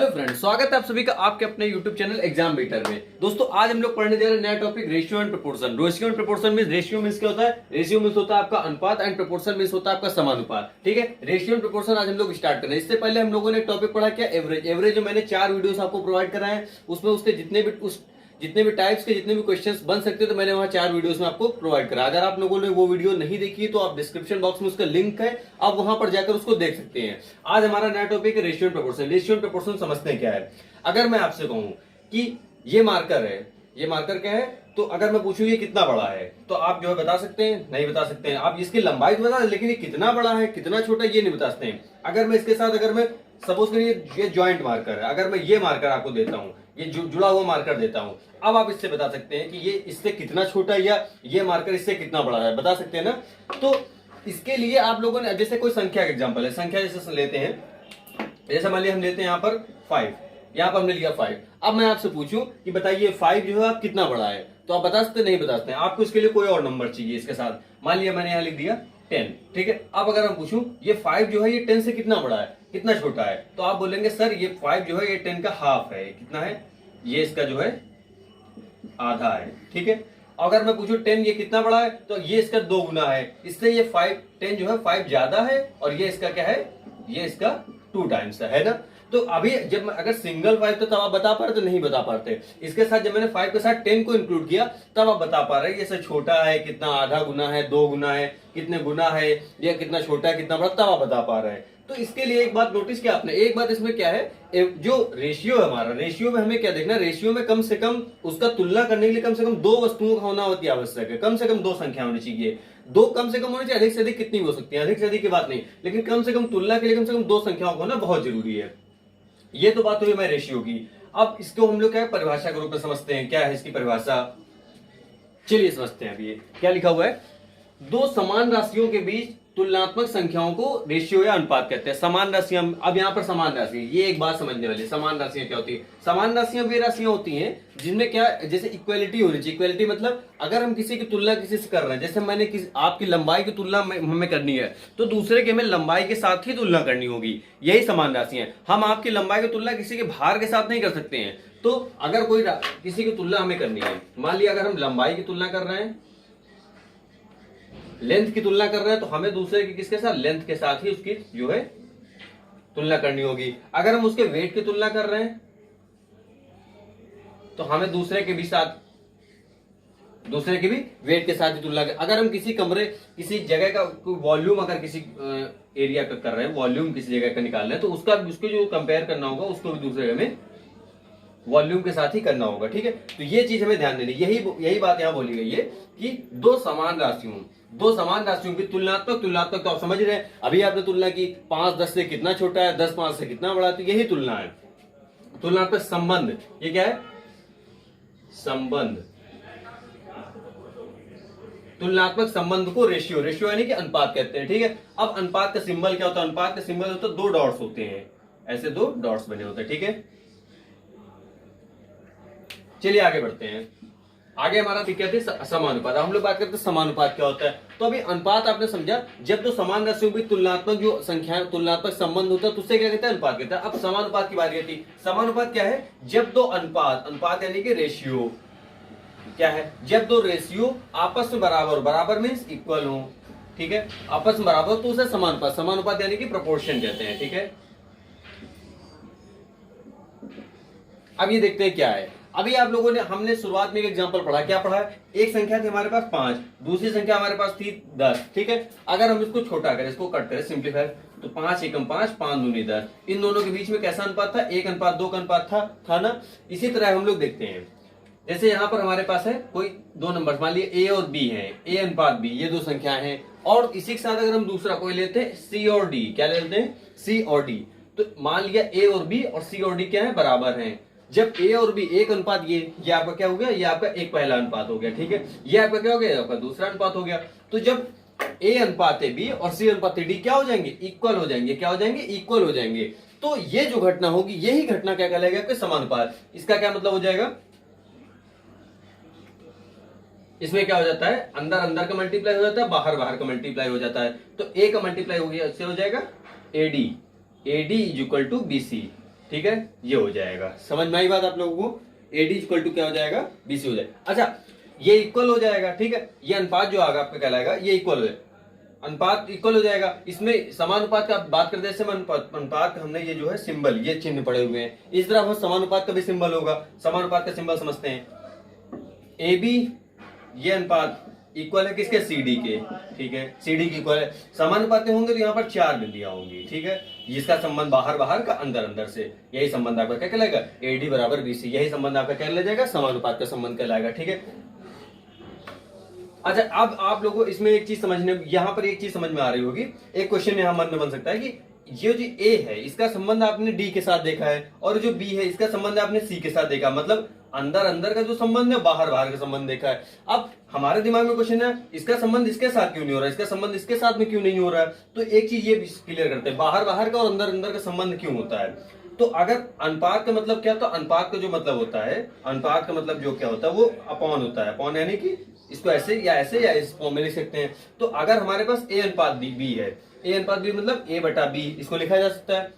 Friends, स्वागत है आप सभी का आपके अपने यूट्यूब चैनल एग्जाम बीटर में। दोस्तों आज हम लोग पढ़ने जा रहे हैं नया topic ratio and proportion. Ratio and proportion means ratio means क्या होता है? रेशियो मींस होता है आपका अनुपात एंड प्रोपोर्शन मींस होता है आपका समानुपात। ठीक है, रेशियो एंड प्रोपोर्शन आज हम लोग स्टार्ट कर रहे हैं। इससे पहले हम लोगों ने टॉपिक पढ़ा क्या? एवरेज। एवरेज जो मैंने 4 वीडियोस आपको प्रोवाइड कराए हैं, उसमें उसके जितने भी टाइप्स के जितने भी क्वेश्चंस बन सकते हैं, तो मैंने वहां 4 वीडियोस में आपको प्रोवाइड करा। अगर आप लोगों ने वो वीडियो नहीं देखी तो आप डिस्क्रिप्शन बॉक्स में उसका लिंक है, आप वहां पर जाकर उसको देख सकते हैं। आज हमारा नया टॉपिक है ratio and proportion. Ratio and proportion समझते हैं क्या है। अगर मैं आपसे कहूं कि ये मार्कर है, ये मार्कर क्या है, तो अगर मैं पूछूं ये कितना बड़ा है, तो आप जो है बता सकते हैं? नहीं बता सकते हैं। आप इसकी लंबाई तो बता, लेकिन ये कितना बड़ा है कितना छोटा ये नहीं बता सकते हैं। अगर मैं इसके साथ अगर मैं सपोज करिए ये जॉइंट मार्कर है, अगर मैं ये मार्कर आपको देता हूं, ये जुड़ा हुआ मार्कर देता हूं, अब आप इससे बता सकते हैं कि ये इससे कितना छोटा है या ये मार्कर इससे कितना बड़ा है, बता सकते हैं ना। तो इसके लिए आप लोगों ने जैसे कोई संख्या का एग्जांपल है, संख्या जैसे लेते हैं, जैसे मान लिया हम लेते हैं यहाँ पर 5, यहाँ पर हमने लिया 5। अब मैं आपसे पूछूं कि बताइए 5 जो है आप कितना बड़ा है, तो आप बता सकते नहीं बता सकते। आपको इसके लिए कोई और नंबर चाहिए इसके साथ। मान लिया मैंने यहाँ लिख दिया 10। ठीक है, अब अगर हम पूछूं ये 5 जो है ये 10 से कितना बड़ा है कितना छोटा है, तो आप बोलेंगे सर ये 5 जो है ये 10 का हाफ है। कितना है? ये इसका जो है आधा है। ठीक है, अगर मैं पूछूं 10 ये कितना बड़ा है, तो ये इसका 2 गुना है। इससे ये 10 जो है 5 ज्यादा है, और ये इसका क्या है? ये इसका 2 टाइम्स है ना। तो अभी जब अगर सिंगल 5 तो तब आप बता पा रहे, तो नहीं बता पाते। इसके साथ जब मैंने 5 के साथ 10 को इंक्लूड किया, तब आप बता पा रहे हैं ये से छोटा है कितना, आधा गुना है, 2 गुना है, कितने गुना है, या कितना छोटा है कितना बड़ा, तब आप बता पा रहे हैं। तो इसके लिए एक बात नोटिस किया आपने, एक बात इसमें क्या है, जो रेशियो है हमारा, रेशियो में हमें क्या देखना, रेशियो में कम से कम उसका तुलना करने के लिए कम से कम 2 वस्तुओं का होना अति आवश्यक है। कम से कम 2 संख्या होनी चाहिए, 2 कम से कम होनी चाहिए। अधिक से अधिक कितनी हो सकती है, अधिक से अधिक की बात नहीं, लेकिन कम से कम तुलना के लिए कम से कम 2 संख्याओं का होना बहुत जरूरी है। ये तो बात हुई हमारे रेशियो की। अब इसको हम लोग क्या परिभाषा के रूप में समझते हैं, क्या है इसकी परिभाषा, चलिए समझते हैं। अभी ये क्या लिखा हुआ है, 2 समान राशियों के बीच तुलनात्मक संख्याओं को रेशियो या अनुपात कहते हैं। समान राशियां, अब यहाँ पर समान राशि, ये एक बात समझने वाली, समान राशियां क्या होती है? समान राशियां वे राशियां होती हैं जिनमें क्या, जैसे इक्वलिटी होनी चाहिए। इक्वलिटी मतलब अगर हम किसी की तुलना किसी से कर रहे हैं, जैसे मैंने आपकी लंबाई की तुलना हमें करनी है, तो दूसरे की हमें लंबाई के साथ ही तुलना करनी होगी, यही समान राशियां। हम आपकी लंबाई की तुलना किसी के भार के साथ नहीं कर सकते हैं। तो अगर कोई किसी की तुलना हमें करनी है, मान लिया अगर हम लंबाई की तुलना कर रहे हैं, लेंथ की तुलना कर रहे हैं, तो हमें दूसरे की किसके साथ, लेंथ के साथ ही उसकी जो है तुलना करनी होगी। अगर हम उसके वेट की तुलना कर रहे हैं, तो हमें दूसरे के भी वेट के साथ ही तुलना कर। अगर हम किसी जगह का वॉल्यूम, अगर किसी एरिया का कर रहे हैं, वॉल्यूम किसी जगह का निकाल रहे हैं, तो उसको जो कंपेयर करना होगा उसको भी दूसरे में वॉल्यूम के साथ ही करना होगा। ठीक है, तो ये चीज हमें ध्यान देनी, यही बात यहां बोली गई है कि 2 समान राशियों की तुलनात्मक तो आप समझ रहे हैं। अभी आपने तुलना की 5 10 से कितना छोटा है, 10 5 से कितना बड़ा है, तो यही तुलना है। तुलनात्मक संबंध, ये क्या है? संबंध। तुलनात्मक संबंध को रेशियो यानी कि अनुपात कहते हैं। ठीक है, अब अनुपात का सिंबल क्या होता है? अनुपात का सिंबल होता है 2 डॉट्स होते हैं, ऐसे 2 डॉट्स बने होते हैं। ठीक है, चलिए आगे बढ़ते हैं। आगे हमारा कहते हैं समानुपात। हम लोग बात करते हैं समानुपात क्या होता है। तो अभी अनुपात आपने समझा, जब 2 समान राशियों की तुलनात्मक जो संख्या, तुलनात्मक संबंध होता है, तो उससे क्या कहते हैं? अनुपात कहते हैं। अब समानुपात की बात आती है। समानुपात क्या है? जब 2 अनुपात यानी कि रेशियो क्या है? जब 2 रेशियो आपस में बराबर मीन्स इक्वल हो। ठीक है, आपस में बराबर, तो उसे समानुपात यानी कि प्रोपोर्शन कहते हैं। ठीक है, अब ये देखते हैं क्या है। अभी आप लोगों ने, हमने शुरुआत में एक एग्जांपल पढ़ा, क्या पढ़ा? एक संख्या थी हमारे पास 5, दूसरी संख्या हमारे पास थी 10। ठीक है, अगर हम इसको छोटा करें, इसको कट करें, सिंप्लीफाई, तो 5 एकम 5, 5 दूनी 10। इन दोनों के बीच में कैसा अनुपात था? 1 अनुपात 2 का अनुपात था ना। इसी तरह हम लोग देखते हैं, जैसे यहाँ पर हमारे पास है कोई 2 नंबर, मान लिया A और B है, A अनुपात B, ये 2 संख्याएं हैं। और इसी के साथ अगर हम दूसरा कोई लेते हैं C और D, क्या लेते हैं? C और D, तो मान लिया A और B और C और D क्या है? बराबर हैं। जब A और B 1 अनुपात, ये आपका क्या हो गया? ये आपका एक पहला अनुपात हो गया। ठीक है, ये आपका क्या हो गया? आपका दूसरा अनुपात हो गया। तो जब A अनुपात B और C अनुपात D क्या हो जाएंगे? इक्वल हो जाएंगे। क्या हो जाएंगे? इक्वल हो जाएंगे। तो ये जो घटना होगी, यही घटना क्या कहलाएगा? आपके समानुपात। इसका क्या मतलब हो जाएगा? इसमें क्या हो जाता है? अंदर अंदर का मल्टीप्लाई हो जाता है, बाहर बाहर का मल्टीप्लाई हो जाता है। तो A का मल्टीप्लाई हो गया, इससे हो जाएगा AD, AD is equal to BC। ठीक है, ये हो जाएगा। समझ में आई बात आप लोगों को? AD इक्वल टू क्या हो जाएगा, BC हो जाएगा। अच्छा, ये इक्वल हो जाएगा, ठीक है, ये अनुपात जो आगे आपका कहलाएगा ये इक्वल हो जाएगा, अनुपात इक्वल हो जाएगा। इसमें समानुपात का बात करते हैं, अनुपात हमने ये जो है सिंबल, ये चिन्ह पड़े हुए हैं, इस तरह हम समानुपात का भी सिंबल होगा। समानुपात का सिंबल समझते हैं, AB ये अनुपात इक्वल है किसके, CD के, ठीक है, CD की इक्वल है। समानुपाती होंगे तो यहाँ पर 4 बिंदियां होंगी, ठीक है, जिसका संबंध बाहर बाहर का अंदर अंदर से, यही संबंध आपका क्या कहलाएगा, AD बराबर BC, यही संबंध आपका क्या कहलाएगा, समानुपात का संबंध कहलाएगा, ठीक है। अच्छा, अब आप लोगों को इसमें एक चीज समझने, यहाँ पर एक चीज समझ में आ रही होगी, एक क्वेश्चन यहाँ मन में बन सकता है कि ये जो A है इसका संबंध आपने D के साथ देखा है, और जो B है इसका संबंध आपने C के साथ देखा, मतलब अंदर अंदर का जो संबंध है, बाहर बाहर का संबंध देखा है। अब हमारे दिमाग में क्वेश्चन है, इसका संबंध इसके साथ क्यों नहीं हो रहा है, इसका संबंध इसके साथ में क्यों नहीं हो रहा है? तो एक चीज ये क्लियर करते हैं, बाहर बाहर का और अंदर अंदर का संबंध क्यों होता है। तो अगर अनुपात का मतलब क्या, तो अनुपात का जो मतलब होता है, अनुपात का मतलब जो क्या होता है, वो अपॉन होता है। अपॉन यानी कि इसको ऐसे या ऐसे या इस फॉर्म में लिख सकते हैं। तो अगर हमारे पास A अनुपात B है, A अनुपात B मतलब A बटा B, इसको लिखा जा सकता है,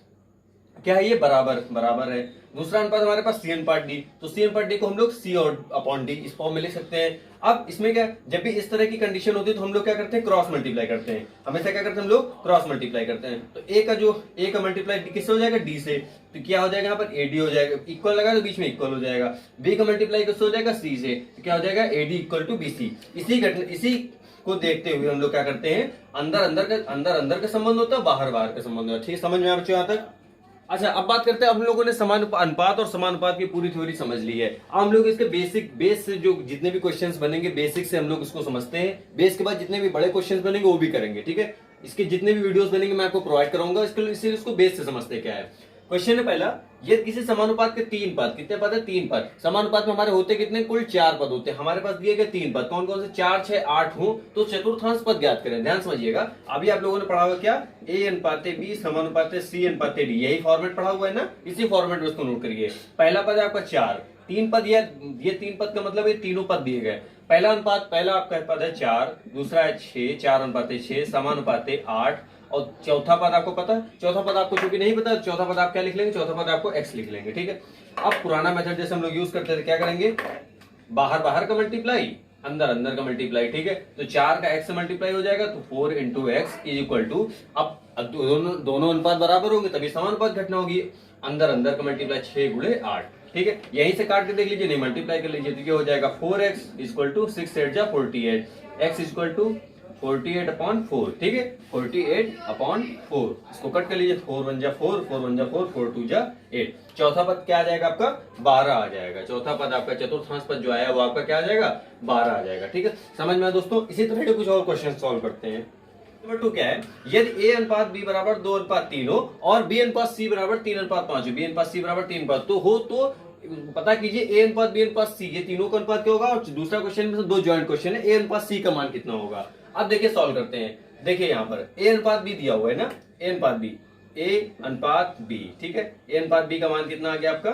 क्या है ये, बराबर बराबर है। दूसरा अनुपात हमारे पास C अनुपात D, तो C अनुपात D को हम लोग C और अपॉन D इस फॉर्म में लिख सकते हैं। अब इसमें क्या, जब भी इस तरह की कंडीशन होती है तो हम लोग क्या करते हैं, क्रॉस मल्टीप्लाई करते हैं, हमेशा क्या करते हैं हम लोग, क्रॉस मल्टीप्लाई करते हैं। तो A का मल्टीप्लाई किससे हो जाएगा, D से, तो क्या हो जाएगा यहाँ पर AD हो जाएगा, इक्वल लगा तो बीच में इक्वल हो जाएगा। B का मल्टीप्लाई किससे हो जाएगा, C से, तो क्या हो जाएगा, AD इक्वल टू BC। इसी को देखते हुए हम लोग क्या करते हैं, अंदर अंदर का संबंध होता है, बाहर बाहर का संबंध होता है, ठीक है, समझ में आ बच्चों यहाँ तक? अच्छा, अब बात करते हैं, हम लोगों ने अनुपात और समानुपात की पूरी थ्योरी समझ ली है। अब हम लोग इसके बेस से जो जितने भी क्वेश्चंस बनेंगे, बेसिक से हम लोग इसको समझते हैं। बेस के बाद जितने भी बड़े क्वेश्चंस बनेंगे वो भी करेंगे, ठीक है। इसके जितने भी वीडियोस बनेंगे मैं आपको प्रोवाइड कराऊंगा, इसको बेस से समझते क्या है। क्वेश्चन है पहला, ये किसी समानुपात के 3 पद, कितने पद है, 3 पद। समानुपात में हमारे होते कितने, कुल 4 पद होते हैं। हमारे पास दिए गए 3 पद, कौन कौन से, 4, 6, 8 हो तो चतुर्थांश पद ज्ञात करें। ध्यान समझिएगा, अभी आप लोगों ने पढ़ा हुआ क्या, A अनुपात B समानुपात C अनुपात D, यही फॉर्मेट पढ़ा हुआ है ना, इसी फॉर्मेट में इसको नोट करिए। पहला पद है आपका 4, 3 पद, ये 3 पद का मतलब ये तीनों पद दिए गए। पहला अनुपात, पहला आपका पद है 4, दूसरा है 6, 4 अनुपात 6, समानुपात 8, और चौथा पद आपको पता है, चौथा पद आपको चूंकि नहीं पता, चौथा पद आप क्या लिख लेंगे, चौथा पद आपको x लिख लेंगे, ठीक है। अब पुराना मेथड जैसे हम लोग यूज करते थे, क्या करेंगे, बाहर बाहर का मल्टीप्लाई, अंदर अंदर का मल्टीप्लाई, ठीक है। तो 4 का x से मल्टीप्लाई हो जाएगा, तो 4 into x is equal to, अब दोनों अनुपात बराबर होंगे तभी समानुपात घटना होगी, अंदर अंदर का मल्टीप्लाई 6 गुणे 8, ठीक है। यहीं से काट के देख लीजिए, नहीं मल्टीप्लाई कर लीजिए, तो क्या हो जाएगा, 4x इक्वल टू 6 8 जा 48, x इक्वल टू 48 अपॉन 4, ठीक है, 48 अपॉन 4, इसको कट कर लीजिए, 4 1 जा 4, 4 1 जा 4, 4 2 जा 8। चौथा पद क्या आ जाएगा आपका, 12 आ जाएगा। चौथा पद आपका चतुर्थांश पद जो आया वो आपका क्या आ जाएगा, 12 आ जाएगा, ठीक है। समझ में आया दोस्तों? इसी तरह के कुछ और क्वेश्चन सॉल्व करते हैं। नंबर 2 क्या है, यदि A अनुपात B बराबर 2 अनुपात 3 हो और B अनुपात C बराबर 3 अनुपात 5 हो, B अनुपात C बराबर 3 अनुपात तो हो, तो पता कीजिए A अनुपात B अनुपात C, ये तीनों का अनुपात क्या होगा। और दूसरा क्वेश्चन में से 2 ज्वाइंट क्वेश्चन है, A अनुपात C का मान कितना होगा। अब देखिए सॉल्व करते हैं। देखिए यहाँ पर A अनुपात B दिया हुआ है ना, A अनुपात B, A अनुपात B, ठीक है। A अनुपात B का मान कितना आ गया आपका,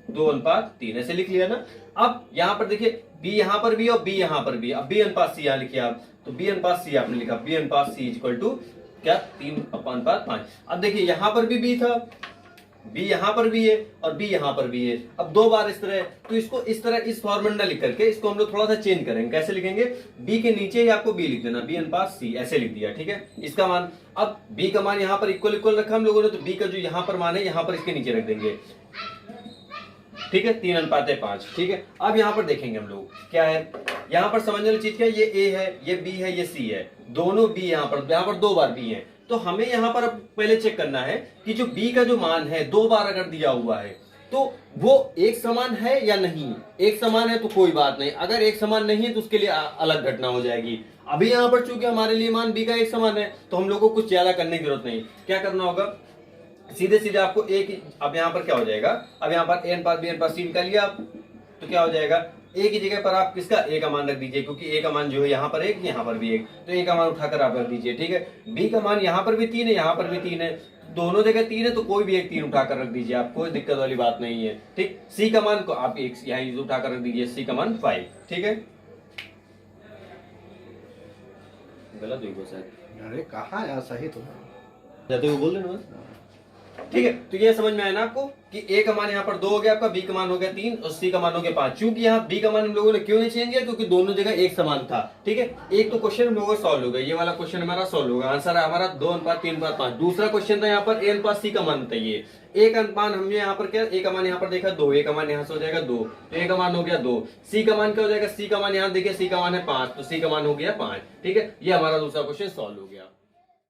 2 अनुपात 3, ऐसे लिख लिया ना। अब यहाँ पर देखिए B यहाँ पर भी और B यहाँ पर भी, अब B अनुपात C यहाँ लिखिए आप, तो B अनुपात C आपने लिखा, B अनुपात C इक्वल टू क्या, 3 अनुपात 5। अब देखिए यहाँ पर भी B था, B यहाँ पर भी है और B यहाँ पर भी है। अब 2 बार इस तरह, तो इसको इस तरह इस फॉर्मेट में लिख करके इसको हम लोग थोड़ा सा चेंज करेंगे। कैसे लिखेंगे, B के नीचे ही आपको B लिख देना, B अनुपात C ऐसे लिख दिया, ठीक है। इसका मान, अब B का मान यहाँ पर इक्वल इक्वल रखा हम लोगों ने, तो B का जो यहाँ पर मान है यहाँ पर इसके नीचे रख देंगे, ठीक है, 3 अनुपात 5, ठीक है। अब यहाँ पर देखेंगे हम लोग क्या है, यहाँ पर समझने वाली चीज क्या है, ये A है, ये B है, ये C है, दोनों B यहाँ पर 2 बार B है। तो हमें यहाँ पर पहले चेक करना है कि जो B का जो मान है 2 बार अगर दिया हुआ है तो वो एक समान है या नहीं। एक समान है तो कोई बात नहीं, अगर एक समान नहीं है तो उसके लिए अलग घटना हो जाएगी। अभी यहाँ पर चूंकि हमारे लिए मान B का एक समान है तो हम लोग को कुछ ज्यादा करने की जरूरत नहीं। क्या करना होगा, सीधे सीधे आपको एक, अब यहाँ पर क्या हो जाएगा, अब यहाँ पर A अनुपात B अनुपात C निकालिए आप, तो क्या हो जाएगा, A की जगह पर आप किसका A का मान रख दीजिए, क्योंकि A का मान जो है यहाँ पर 1, यहाँ पर भी 1, तो A का मान उठाकर आप रख दीजिए, ठीक है। B का मान यहाँ पर भी 3 है, यहाँ पर भी 3 है, दोनों जगह 3 है तो कोई भी एक 3 उठाकर रख दीजिए, आप कोई दिक्कत वाली बात नहीं है, ठीक। C का मान को आप एक यहाँ उठाकर रख दीजिए, C का मान 5, ठीक है। गलत हुई शायद, अरे कहाँ यार, सही तो जाते हुए बोल देना बस। ठीक है, तो ये समझ में आया ना आपको कि ए का मान यहाँ पर 2 हो गया आपका, बी का मान हो गया 3 और सी का मान हो गया 5। चूंकि यहाँ बी का मान हम लोगों ने क्यों नहीं चेंज किया, क्योंकि दोनों जगह एक समान था। ठीक है, एक तो क्वेश्चन हम लोगों का सॉल्व हो गया, ये वाला क्वेश्चन हमारा सॉल्व होगा, आंसर है हमारा 2:3:5। दूसरा क्वेश्चन था यहाँ पर ए अनुपात सी का मान बताइए। ए का मान हमने यहाँ पर क्या, ए का मान यहाँ पर देखा 2, ए का मान यहाँ से हो जाएगा 2, तो ए का मान हो गया 2। सी का मान क्या हो जाएगा, सी का मान यहाँ देखिए, सी का मान है 5, तो सी का मान हो गया 5। ठीक है, ये हमारा दूसरा क्वेश्चन सॉल्व हो गया।